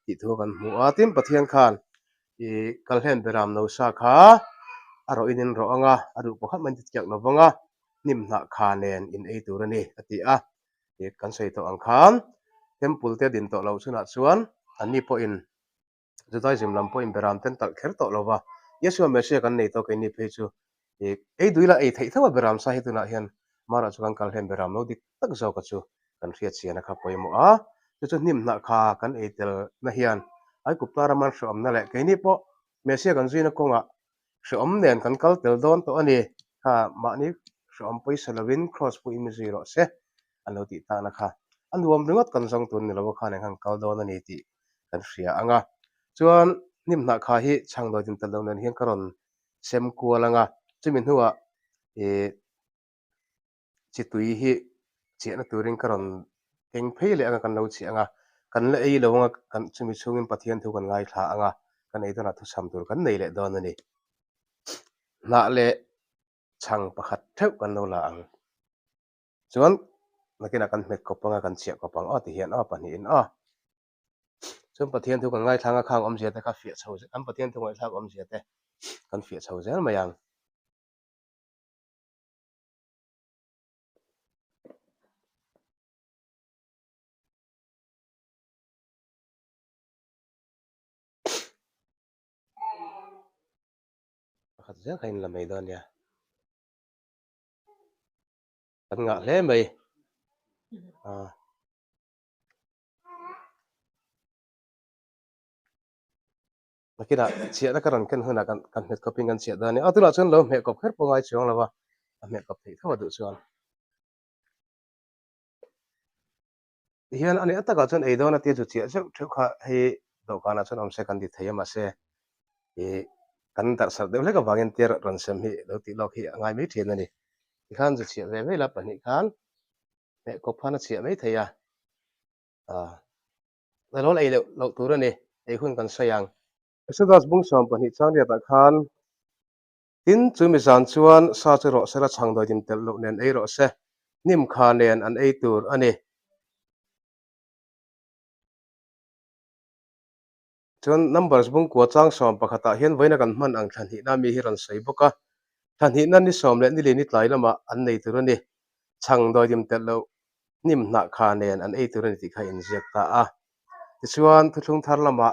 ti thu kan mu a tin pathian khan i kalhen beram no sa kha aro inin ro anga aru pakhat man ti kyak lovanga nim na kha nen in ei turani ati a e kan sei to ang khan temple te din to lo chuna chuan ani po in Judaism lam po in beram ten tal kher to lova Yeshua Mesia kan nei to ke ni phe chu ei duila ei thei thawa beram sa hi tuna hian mara chu kan kalhen beram no dik tak zo ka chu kan riat chiana kha poimo a chu nim na kha kan ei tel na hian ai kupta raman shom na le ke ni po Mesia kan zuina konga shom nen kan kal tel don to ani kha ma ni shom poi salawin cross po imi zero se alo ti ta na kha anuam ringot kan zong tun ni lo kha ne kan kal don ani ti kan ria anga chuan nim na kha hi chang do din talon nan hian karon sem kualanga chumin huwa e chitui hi chiana turin karon keng phei le anga kan lo chi anga kan le ei lo anga kan chumi chungin pathian thu kan ngai thla anga kan ei dona thu sam tur kan nei le don ani na le chang pakhat theu kan lo la ang chuan nakina kan met kopanga kan chia kopang a ti hian a pani in a ซึ่งประเทศทุกคนง่ายทางข้างอมเสียแต่ก็เฟียเช่าอันประเทศทุกคนทางอมเสียแต่กันเฟียเช่าเสียมายังขัดเสียใครละไม่โดนเนี่ยกันงะเล่ไหมนักกีฬาเชียร์นักการันกันหัวหน้ากันเม็ดกับพิงกันเชียร์ด้านนี้เอาตัวละชนเราเม็ดกับแค่ปงไอช่วงแล้ววะเม็ดกับที่เขาว่าดูชวนเฮียนอันนี้อัตตากับชนไอ้ดอนที่จุดเชียร์เจ้าข้าให้ดอกการชนอมเสกันดิเทียมาเสกันตัดสัตว์เดี๋ยวเล็กกับวางเงินเตียร์รันเซมฮีเดี๋ยวตีล็อกฮีง่ายไม่เทียนนี่ที่ขันจุดเชียร์ไม่รับปัญหาขันเม็ดกับพันเชียร์ไม่เทียแต่เราไอ้เราตัวนี้ไอ้คนกันเสียงสุดท้ายบุ้งสอมปัญหาจังเดียตะขันทินจุมิสันชวนซาจิโร่เสระช่างโดยดินเตลลุเนนไอโร่เสนิมคาเนนอันไอตัวอันนี้จน numbers บุ้งกัวจังสอมปะขตาเห็นไว้นักันมันอังทันหินามีฮิรันใส่บุกะทันหินั่นนี่สอมและนี่เลนิดไหลละมาอันในตัวนี้ช่างโดยดินเตลลุนิมนักคาเนนอันไอตัวนี้ที่ใครอินเจกตาที่ชวนทุกทาร์ละมา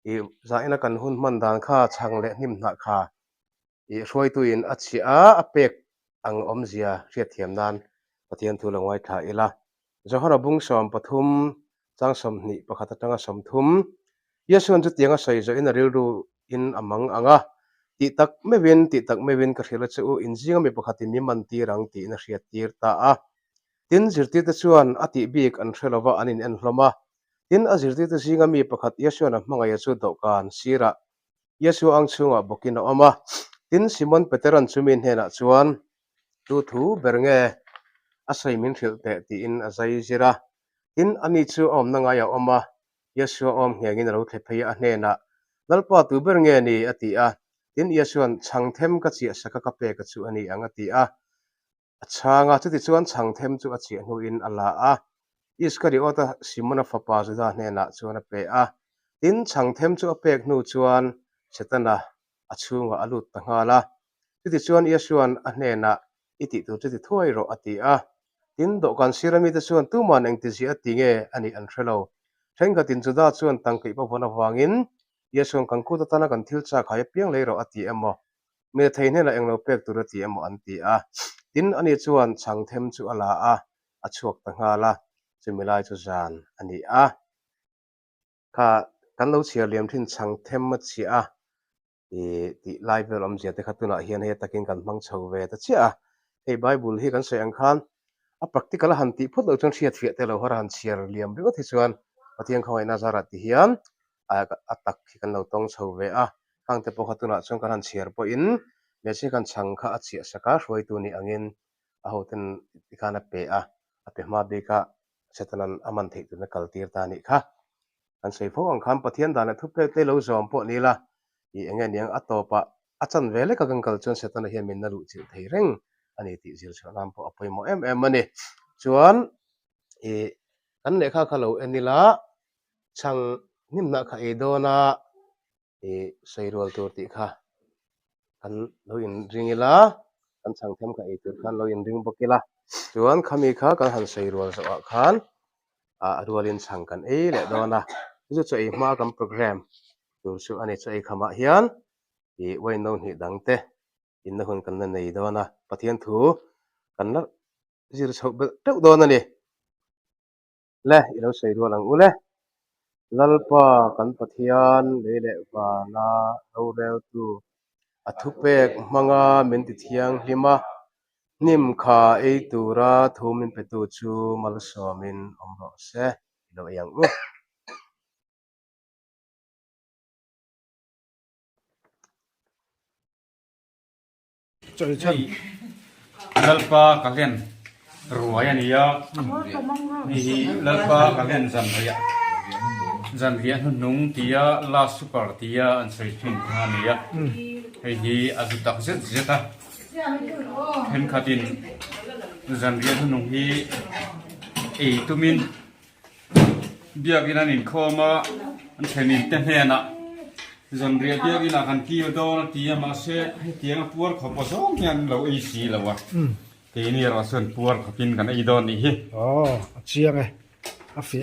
อีจะอินักันหุ่นมันดานข้าช่างและนิมนักคาช่วยตัวอินอัจฉริยะเป็กอังอมเสียเรียดเทียมนั้นปะเทียนทุลงไว้ถ่ายละจะหาบุ้งสอมปฐุมจังสมนิปะขัดจังสมทุมยาส่วนจุดยังใส่จะอินริรูอินอมังอ่ะติตักไม่เว้นกระเทียมจะอินจิงไม่ปะขัดมีมันตีรังตีนักเรียนตีตาตินจิตติตส่วนอติบีกอันเชลวะอันอินเอ็นลมาตินอจิตติตจิงมีปะขัดยาส่วนมังยาสุดดอกการสีระยาส่วนอังชุงบุกินอมาทินซิมอนเปเตอรันซูมินเฮนะชวนตูทูเบรเงอาศัยมินฟิลเตตีอินอาศัยจิระทินอันนี้ชูอมนังไงอมายาชัวอมเฮียกินเราเทพยาเนนะนัลปาตูเบรเงนี่อติอาทินยาชวนช่างเทมกัจจิสักกะเปกัจจุอันนี้อังอติอาช่างอาจุดที่ชวนช่างเทมจุอัจฉินูอินอัลลาอิสกัดออตาซิมอนฟ้าปาจุดาเนนะชวนเปทินช่างเทมจุอเปกนูชวนเชตันนะอาชูงอาลุตตั้งละที่ชวนยาชวนอันเนนะอิติตัวที่ถ้วยรออติทินดอกกันซีรามิดชวนตู้มันเองที่เสียติเงอันนี้อันเทลล์เช่นกับทินจุดาชวนตั้งกี่ปะพนวางินยาชวนกันกูตะตานักันทิลชาขายเพียงเลยรออติเมื่อเมื่อไทยเนี่ยเราเองเราเป็กตัวที่เมื่ออันติทินอันนี้ชวนช่างเทมจุอลาอาชวกตั้งละจะมีลายจุจานอันนี้ข้ากันเราเชียร์เลี้ยมทินช่างเทมมัดเชียที่ไลฟ์เวลอมเจียแต่ขัดตัวน่ะเฮียนเฮตะกินกันมังชาวเวตเชียไอ้ไบเบิลเฮกันเสียงคันpractical หันติพูดเราจงเชียร์เฟียแต่เราหันเชียร์เลี้ยมด้วยที่ส่วนปะเทียงเขาไอ้นาซารัตที่เฮียนตักกันเราต้องชาวเวข้างแต่พอขัดตัวน่ะจงกันหันเชียร์พออินเมื่อเช่นกันช่างข้าเชียร์สักการช่วยตัวนี้อังอินเอาเต็นที่การเปเปมาเบกะเสร็จนั้นอามันที่ตัวนักการตีร์ตานี่ค่ะกันใส่พวกอังคำปะเทียนด่านทุบเปเตเราจอมพวกนี้ละอีเงี้ยยังอัตโตปะอาจารย์เวลกังกัลจนเสร็จนั้นเฮียมินนารุจิตเฮเร่งอันนี้ที่จิลชวนนำพวกอภัยโมมันนี่ชวนอันเนี้ยข้าเขาเอ็นนี่ละช่างนิมนักข้าเอโดนะใส่รัวตัวติค่ะอันเราอินริงละอันช่างเทมข้าเอตัวกันเราอินริงบุกิละชวนขามีข้ากันหันใส่รัวสักขันรัวลินช่างกันเละโดนะจะช่วยมากันโปรแกรมตัวช่วยอันนี้ช่วยขมาเฮียนไว้โน่นหิดังเตอินนั้นกันนั่นในโดนะปะเทียนถูกันละจิรชอบเจ้าโดนนี่เล่เราใส่รัวหลังอุเล่ลัลปะกันปะเทียนเละปานาเราเร็วตูอัทุเปกมังมินติเทียงลิมานิมข้าตูระทูมินเปตูจูมัลสอมินอมรอเสเราอย่างlalpa kalian ruaya ni ya ni lalpa kalian zanria nung tia la super tia an sei thin ni ya hei hi azutak zeta hen khatin zanria nung hi tumin biak ina nin khoma an thenin te hena zon ria biak ina kan ki do na tia ma se tiang puar kho po song yan lo ei si lo wa ke ni ra son puar khopin kan ei don ni hi chiang e a fi